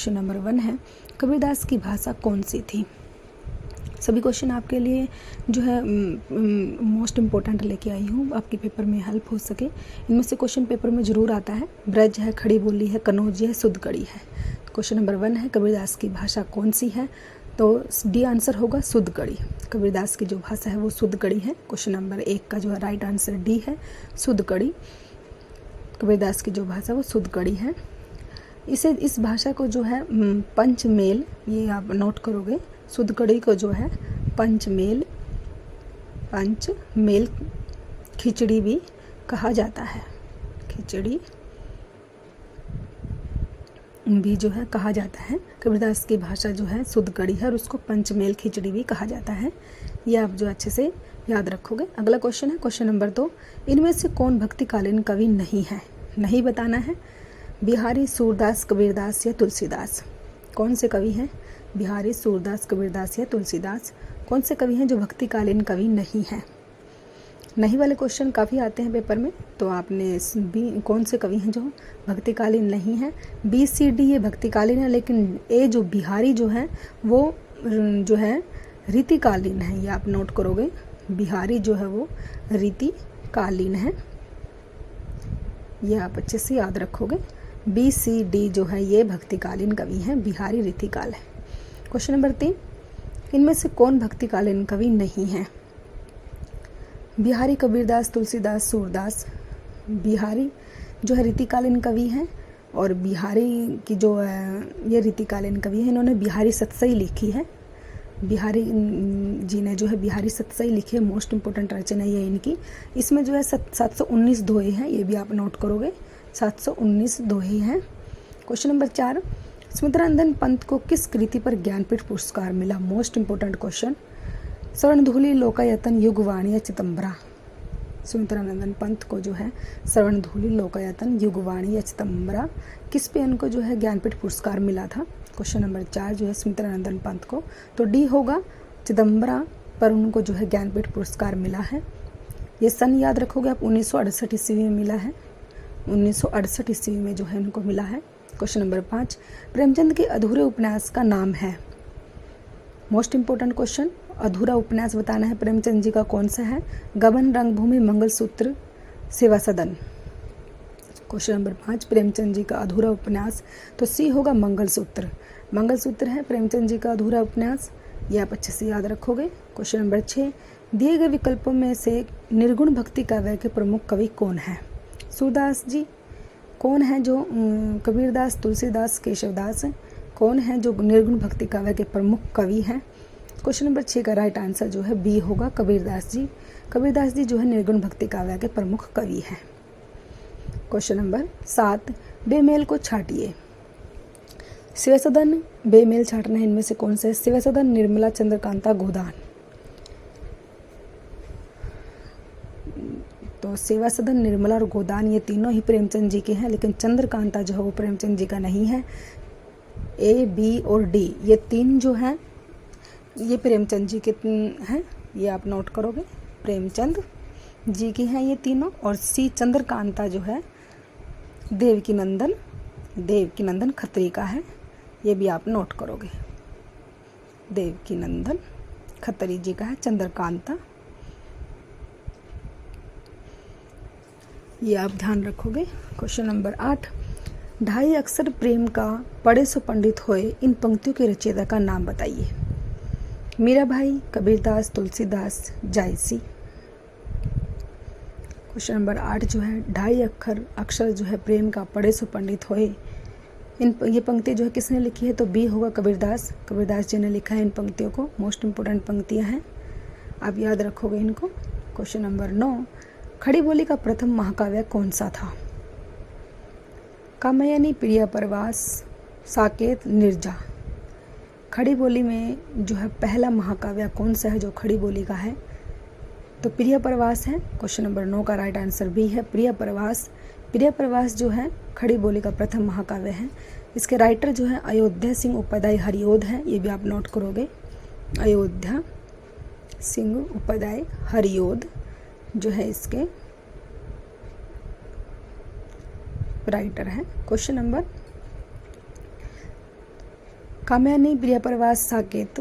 Question number 1 है कबीरदास की भाषा कौन सी थी। सभी क्वेश्चन आपके लिए जो है मोस्ट इम्पोर्टेंट लेके आई हूँ, आपके पेपर में हेल्प हो सके। इनमें से क्वेश्चन पेपर में ज़रूर आता है, ब्रज है, खड़ी बोली है, कनौजी है, शुद्धगढ़ी है। क्वेश्चन नंबर 1 है कबीरदास की भाषा कौन सी है, तो डी आंसर होगा शुद्धगढ़ी। कबीरदास की जो भाषा है वो शुद्धगढ़ी है। क्वेश्चन नंबर 1 का जो है राइट आंसर डी है, शुद्धगढ़ी। कबीरदास की जो भाषा वो शुद्धगढ़ी है। इस भाषा को जो है पंचमेल, ये आप नोट करोगे, शुद्धगढ़ी को जो है पंचमेल खिचड़ी भी कहा जाता है। खिचड़ी भी जो है कहा जाता है। कबीरदास की भाषा जो है शुद्धगढ़ी है और उसको पंचमेल खिचड़ी भी कहा जाता है। ये आप जो अच्छे से याद रखोगे। अगला क्वेश्चन है क्वेश्चन नंबर 2, इनमें से कौन भक्तिकालीन कवि नहीं है। नहीं बताना है। बिहारी, सूरदास, कबीरदास या तुलसीदास। कौन से कवि हैं? बिहारी, सूरदास, कबीरदास या तुलसीदास। कौन से कवि हैं जो भक्तिकालीन कवि नहीं हैं? नहीं वाले क्वेश्चन काफ़ी आते हैं पेपर में, तो आपने बी कौन से कवि हैं जो भक्तिकालीन नहीं हैं। बी सी डी ये भक्तिकालीन है, लेकिन ए जो बिहारी जो है वो जो है रीतिकालीन है। ये आप नोट करोगे, बिहारी जो है वो रीतिकालीन है। ये आप अच्छे से याद रखोगे। बी सी डी जो है ये भक्तिकालीन कवि हैं, बिहारी रीतिकाल है। क्वेश्चन नंबर 3, इनमें से कौन भक्तिकालीन कवि नहीं है। बिहारी, कबीरदास, तुलसीदास, सूरदास। बिहारी जो है रीतिकालीन कवि हैं और बिहारी की जो ये रीतिकालीन कवि है, इन्होंने बिहारी सतसई लिखी है। बिहारी जी ने जो है बिहारी सतसई लिखी है, मोस्ट इम्पोर्टेंट रचना ये इनकी। इसमें जो है 719 दोहे हैं, ये भी आप नोट करोगे, 719 दोहे हैं। क्वेश्चन नंबर 4, सुमित्रानंदन पंत को किस कृति पर ज्ञानपीठ पुरस्कार मिला। Most important question. Swarnadhuli, Lokayatan, Yugvani या चिदंबरा। सुमित्रानंदन पंत को जो है स्वर्णधूलि, लोकायतन, युगवाणी या चिदंबरा किस पे उनको जो है ज्ञानपीठ पुरस्कार मिला था। क्वेश्चन नंबर 4 जो है सुमित्रानंदन पंत को, तो डी होगा, चिदंबरा पर उनको जो है ज्ञानपीठ पुरस्कार मिला है। ये सन याद रखोगे आप, 1968 ईस्वी में मिला है। 1968 ईस्वी में जो है उनको मिला है। क्वेश्चन नंबर 5, प्रेमचंद के अधूरे उपन्यास का नाम है। मोस्ट इम्पोर्टेंट क्वेश्चन, अधूरा उपन्यास बताना है प्रेमचंद जी का कौन सा है। गबन, रंगभूमि, मंगलसूत्र, सेवा सदन। क्वेश्चन नंबर 5, प्रेमचंद जी का अधूरा उपन्यास, तो सी होगा मंगलसूत्र। मंगलसूत्र है प्रेमचंद जी का अधूरा उपन्यास, ये आप अच्छे से याद रखोगे। क्वेश्चन नंबर 6, दिए गए विकल्पों में से निर्गुण भक्ति काव्य के प्रमुख कवि कौन है। सूरदास जी। कौन है जो कबीरदास, तुलसीदास, केशवदास। कौन है जो निर्गुण भक्ति काव्य के प्रमुख कवि हैं। क्वेश्चन नंबर 6 का राइट आंसर जो है बी होगा, कबीरदास जी। कबीरदास जी जो है निर्गुण भक्ति काव्य के प्रमुख कवि हैं। क्वेश्चन नंबर 7, बेमेल को छाटिए। सेवा सदन, बेमेल छाटना है, इनमें से कौन सा है। सेवा सदन, निर्मला, चंद्रकांता, गोदान। तो सेवा सदन, निर्मला और गोदान ये तीनों ही प्रेमचंद जी के हैं, लेकिन चंद्रकांता जो है वो प्रेमचंद जी का नहीं है। ए, बी और डी ये 3 जो हैं ये प्रेमचंद जी के हैं, ये आप नोट करोगे, प्रेमचंद जी की हैं ये तीनों। और सी चंद्रकांता जो है देवकी नंदन खत्री का है, ये भी आप नोट करोगे, देवकी नंदन खत्री जी का है चंद्रकांता, ये आप ध्यान रखोगे। क्वेश्चन नंबर 8, ढाई अक्षर प्रेम का पढ़े सो पंडित होए, इन पंक्तियों के रचयिता का नाम बताइए। मीराबाई, कबीरदास, तुलसीदास, जायसी। क्वेश्चन नंबर 8 जो है ढाई अक्षर जो है प्रेम का पढ़े सो पंडित होए, ये पंक्ति जो है किसने लिखी है, तो बी होगा, कबीरदास। कबीरदास जी ने लिखा है इन पंक्तियों को, मोस्ट इम्पोर्टेंट पंक्तियां हैं, आप याद रखोगे इनको। क्वेश्चन नंबर 9, खड़ी बोली का प्रथम महाकाव्य कौन सा था। कामयानी, प्रिया परवास, साकेत, निर्जा। खड़ी बोली में जो है पहला महाकाव्य कौन सा है जो खड़ी बोली का है, तो प्रिया परवास है। क्वेश्चन नंबर 9 का राइट आंसर बी है, प्रिया परवास। प्रिया परवास जो है खड़ी बोली का प्रथम महाकाव्य है। इसके राइटर जो है अयोध्या सिंह उपाध्याय हरिओद है, ये भी आप नोट करोगे, अयोध्या सिंह उपाध्याय हरिओद जो है इसके राइटर है। क्वेश्चन नंबर काम्यानी प्रियप्रवास साकेत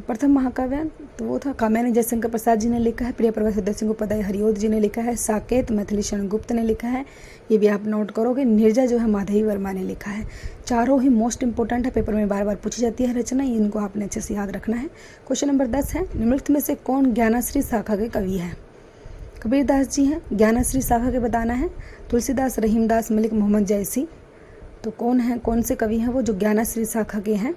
प्रथम महाकाव्य तो वो था। काम्यानी जयशंकर प्रसाद जी ने लिखा है, प्रियप्रवास उदय सिंह उपाध्याय हरिओद जी ने लिखा है, साकेत मैथिली शरण गुप्त ने लिखा है, ये भी आप नोट करोगे। नीरजा जो है माधवी वर्मा ने लिखा है। चारों ही मोस्ट इंपॉर्टेंट है, पेपर में बार बार पूछी जाती है रचना, इनको आपने अच्छे से याद रखना है। क्वेश्चन नंबर 10 है, निम्नलिखित में से कौन ज्ञानाश्री शाखा के कवि हैं? कबीरदास जी हैं ज्ञानाश्री शाखा के, बताना है। तुलसीदास, रहीमदास, मलिक मोहम्मद जैसी, तो कौन है, कौन से कवि हैं वो जो ज्ञानाश्री शाखा के हैं?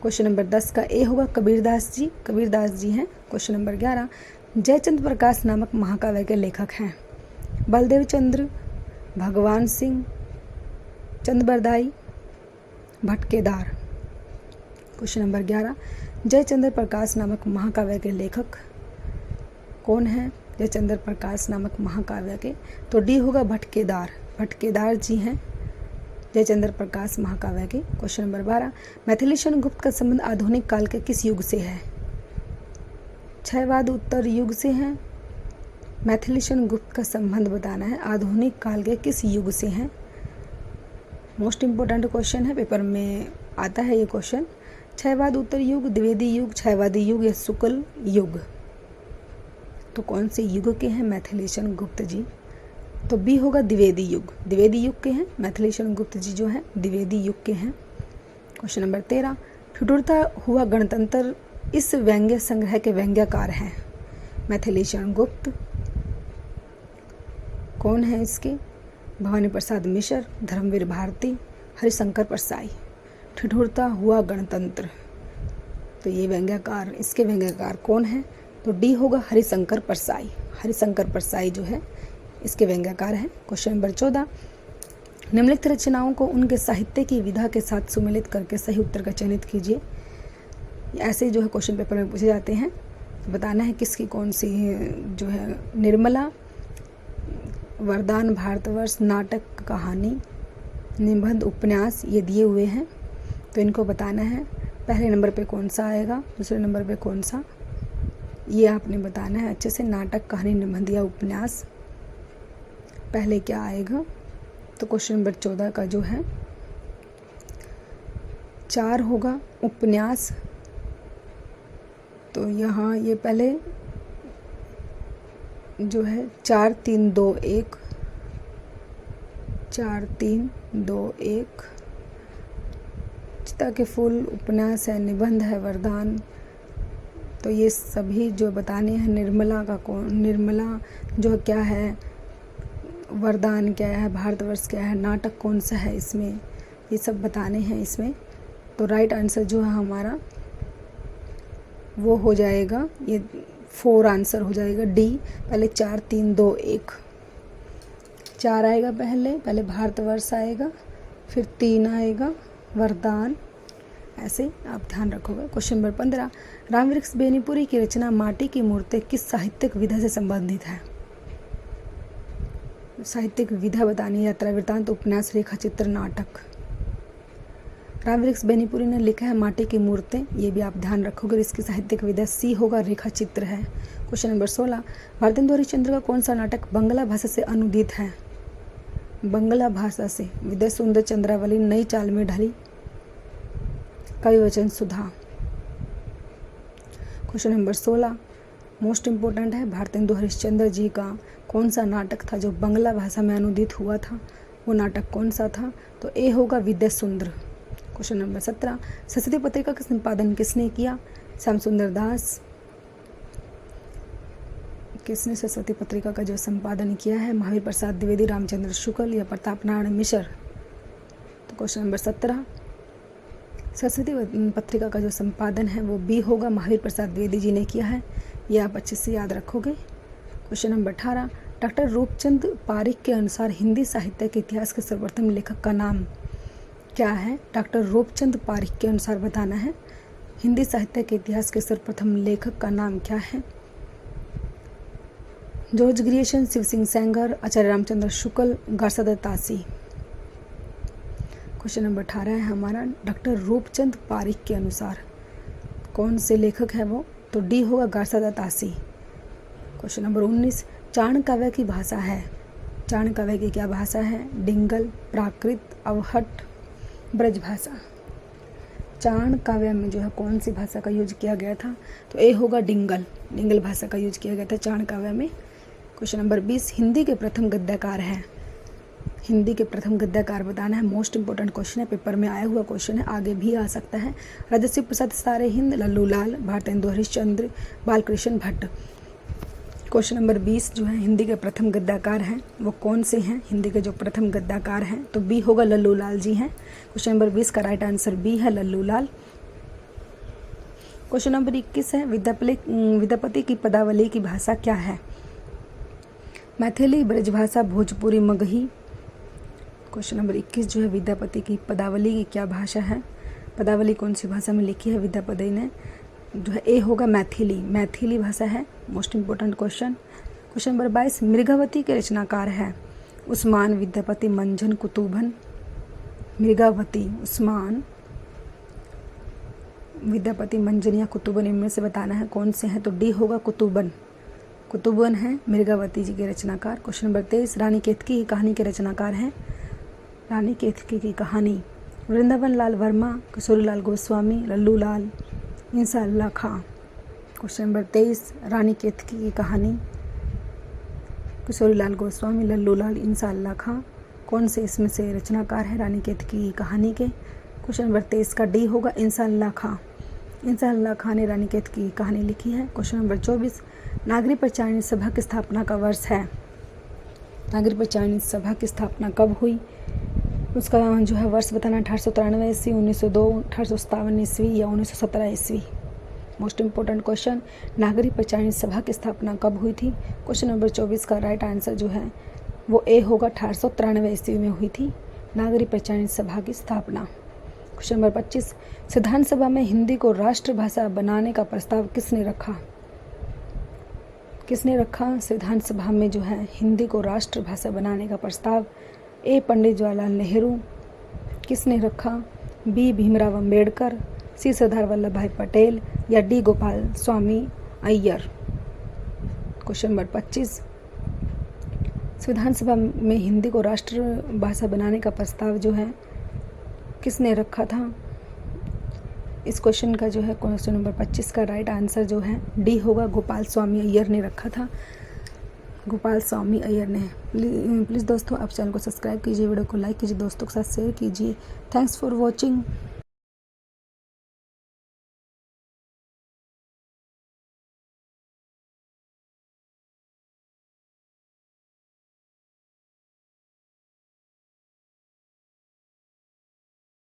क्वेश्चन नंबर 10 का ए होगा कबीरदास जी, कबीरदास जी हैं। क्वेश्चन नंबर 11, जयचंद्र प्रकाश नामक महाकाव्य के लेखक हैं? बलदेव चंद्र, भगवान सिंह, चंद्रबरदाई, भटकेदार। क्वेश्चन नंबर 11, जयचंद्र प्रकाश नामक महाकाव्य के लेखक कौन हैं? जयचंद्र प्रकाश नामक महाकाव्य के, तो डी होगा भटकेदार, भटकेदार जी हैं जयचंद्र प्रकाश महाकाव्य के। क्वेश्चन नंबर 12, मैथिली शरण गुप्त का संबंध आधुनिक काल के किस युग से है? क्षयवाद उत्तर युग से है। मैथिली शरण गुप्त का संबंध बताना है आधुनिक काल के किस युग से है। मोस्ट इम्पोर्टेंट क्वेश्चन है, पेपर में आता है ये क्वेश्चन। क्षयवाद उत्तर युग, द्विवेदी युग, क्षयवादी युग या शुक्ल युग, तो कौन से युग के हैं मैथिली शरण गुप्त जी? तो बी होगा द्विवेदी युग, द्विवेदी युग के हैं मैथिली शरण गुप्त जी जो हैं द्विवेदी युग के हैं। क्वेश्चन नंबर 13, ठिठुरता हुआ गणतंत्र इस व्यंग्य संग्रह के व्यंग्यकार हैं? मैथिली शरण गुप्त। कौन है इसके? भवानी प्रसाद मिश्र, धर्मवीर भारती, हरिशंकर परसाई। ठिठुरता हुआ गणतंत्र, तो ये व्यंग्यकार, इसके व्यंग्यकार कौन है? तो डी होगा हरिशंकर परसाई, हरिशंकर परसाई जो है इसके व्यंग्यकार हैं। क्वेश्चन नंबर 14, निम्नलिखित रचनाओं को उनके साहित्य की विधा के साथ सुमेलित करके सही उत्तर का चयनित कीजिए। ऐसे जो है क्वेश्चन पेपर में पूछे जाते हैं, बताना है किसकी कौन सी जो है। निर्मला, वरदान, भारतवर्ष, नाटक, कहानी, निबंध, उपन्यास, ये दिए हुए हैं, तो इनको बताना है पहले नंबर पे कौन सा आएगा, दूसरे नंबर पे कौन सा, ये आपने बताना है अच्छे से। नाटक, कहानी, निबंध या उपन्यास, पहले क्या आएगा? तो क्वेश्चन नंबर 14 का जो है 4 होगा उपन्यास, तो यहाँ ये पहले जो है 4 3 2 1, 4 3 2 1, चिता के फूल उपन्यास है, निबंध है, वरदान, तो ये सभी जो बताने हैं। निर्मला का कौन, निर्मला जो क्या है, वरदान क्या है, भारतवर्ष क्या है, नाटक कौन सा है इसमें, ये सब बताने हैं इसमें। तो राइट आंसर जो है हमारा वो हो जाएगा, ये 4 आंसर हो जाएगा डी। पहले 4 3 2 1, 4 आएगा पहले भारतवर्ष आएगा, फिर 3 आएगा वरदान, ऐसे आप ध्यान रखोगे। क्वेश्चन नंबर 15, रामवृक्ष बेनीपुरी की रचना माटी की मूर्तें किस साहित्यिक विधा से संबंधित है? साहित्यिक विधा बतानी, यात्रा वृत्तांत, उपन्यास, रेखा चित्र, नाटक। रामवृक्ष बेनीपुरी ने लिखा है माटी की मूर्तें, ये भी आप ध्यान रखोगे। इसकी साहित्यिक विधा सी होगा, रेखा चित्र है। क्वेश्चन नंबर 16, भारतेंदु हरिश्चंद्र का कौन सा नाटक बंगला भाषा से अनुदित है? बंगला भाषा से। विदय सुंदर चंद्रावली, नई चाल में ढली, कवि वचन सुधा। क्वेश्चन नंबर 16 मोस्ट इम्पोर्टेंट है, भारतेंदु हरिश्चंद्र जी का कौन सा नाटक था जो बंगला भाषा में अनुदित हुआ था? वो नाटक कौन सा था? तो ए होगा विदय सुंदर। क्वेश्चन नंबर 17, सरस्वती पत्रिका का संपादन किसने किया? श्याम सुंदर दास। किसने सरस्वती पत्रिका का जो संपादन किया है? महावीर प्रसाद द्विवेदी, रामचंद्र शुक्ल या प्रताप नारायण मिश्र। तो क्वेश्चन नंबर 17, सरस्वती पत्रिका का जो संपादन है वो बी होगा, महावीर प्रसाद द्विवेदी जी ने किया है, ये आप अच्छे से याद रखोगे। Question number 18, doctor Rupchand Parik के अनुसार हिंदी साहित्य के इतिहास के सर्वप्रथम लेखक का नाम क्या है? डॉक्टर रूपचंद पारिक के अनुसार बताना है हिंदी साहित्य के इतिहास के सर्वप्रथम लेखक का नाम क्या है? जॉर्ज ग्रियर्सन, शिव सिंह सेंगर, आचार्य रामचंद्र शुक्ल, गार्सादत्त तासी। क्वेश्चन नंबर 18 है हमारा, डॉक्टर रूपचंद पारिक के अनुसार कौन से लेखक है वो? तो डी होगा, गार्सादत्त तासी। क्वेश्चन नंबर 19, चाण काव्य की भाषा है? चाण काव्य की क्या भाषा है? डिंगल, प्राकृत, अवहट, ब्रज भाषा। चाण काव्य में जो है कौन सी भाषा का यूज किया गया था? तो ए होगा डिंगल भाषा का यूज किया गया था चाण काव्य में। क्वेश्चन नंबर 20, हिंदी के प्रथम गद्यकार हैं। हिंदी के प्रथम गद्यकार बताना है। मोस्ट इंपॉर्टेंट क्वेश्चन है, पेपर में आया हुआ क्वेश्चन है, आगे भी आ सकता है। राजर्षि प्रसाद सारे हिंद, लल्लू लाल, भारतेंदु हरिश्चंद्र, बालकृष्ण भट्ट। क्वेश्चन नंबर 20 जो है हिंदी के प्रथम गद्यकार हैं वो कौन से हैं? हिंदी के जो प्रथम गद्यकार हैं तो बी होगा लल्लू लाल जी हैं। क्वेश्चन नंबर 20 का राइट आंसर बी है लल्लू लाल। क्वेश्चन नंबर 21 है विद्यापति की पदावली की भाषा क्या है? मैथिली, ब्रजभाषा, भोजपुरी, मगही। क्वेश्चन नंबर 21 जो है विद्यापति की पदावली की क्या भाषा है? पदावली कौन सी भाषा में लिखी है विद्यापति ने? जो है ए होगा मैथिली भाषा है। Most important question. Question number 22, Mrigavati के रचनाकार है? उस्मान, विद्यापति, मंझन, कुतुबन। मृगावती, उस्मान, विद्यापति, मंझन या कुतुबन, इनमें से बताना है कौन से हैं। तो डी होगा कुतुबन है मृगावती जी के रचनाकार। क्वेश्चन नंबर 23, रानी केतकी की कहानी के रचनाकार हैं? रानी केतकी की कहानी वृंदावन लाल वर्मा, किशोरी लाल गोस्वामी, लल्लू लाल, इंसा अल्लाह खां। क्वेश्चन नंबर 23, रानी केतकी की कहानी किशोरी लाल गोस्वामी, लल्लू लाल, इंसा अल्लाह खां। कौन से इसमें से रचनाकार है रानी केतकी की कहानी के? क्वेश्चन नंबर 23 का डी होगा इंसा अल्लाह खां। इंसा अल्लाह खां ने रानी केतकी की कहानी लिखी है। क्वेश्चन नंबर 24, नागरी पंचायत सभा की स्थापना का वर्ष है? नागरी पंचायत सभा की स्थापना कब हुई? उसका जो है वर्ष बताना 1893 ईस्वी, 1902, 1857 ईस्वी या 1917 ईस्वी। मोस्ट इंपोर्टेंट क्वेश्चन, नागरिक पंचायत सभा की स्थापना कब हुई थी? क्वेश्चन नंबर 24 का राइट आंसर जो है वो ए होगा 1893 ईस्वी में हुई थी नागरिक पंचायत सभा की स्थापना। क्वेश्चन नंबर 25, संविधान सभा में हिंदी को राष्ट्रभाषा बनाने का प्रस्ताव किसने रखा? संविधान सभा में जो है हिंदी को राष्ट्रभाषा बनाने का प्रस्ताव? ए पंडित जवाहरलाल नेहरू। किसने रखा? बी भीमराव अंबेडकर, सी सरदार वल्लभ भाई पटेल या D Gopal Swami Iyer. Question number 25, संविधान सभा में हिंदी को राष्ट्रभाषा बनाने का प्रस्ताव जो है किसने रखा था? इस क्वेश्चन का जो है क्वेश्चन नंबर 25 का राइट आंसर जो है डी होगा गोपाल स्वामी अय्यर ने रखा था। गोपाल स्वामी अय्यर ने। प्लीज़ दोस्तों आप चैनल को सब्सक्राइब कीजिए, वीडियो को लाइक कीजिए, दोस्तों के साथ शेयर कीजिए। Thanks for watching.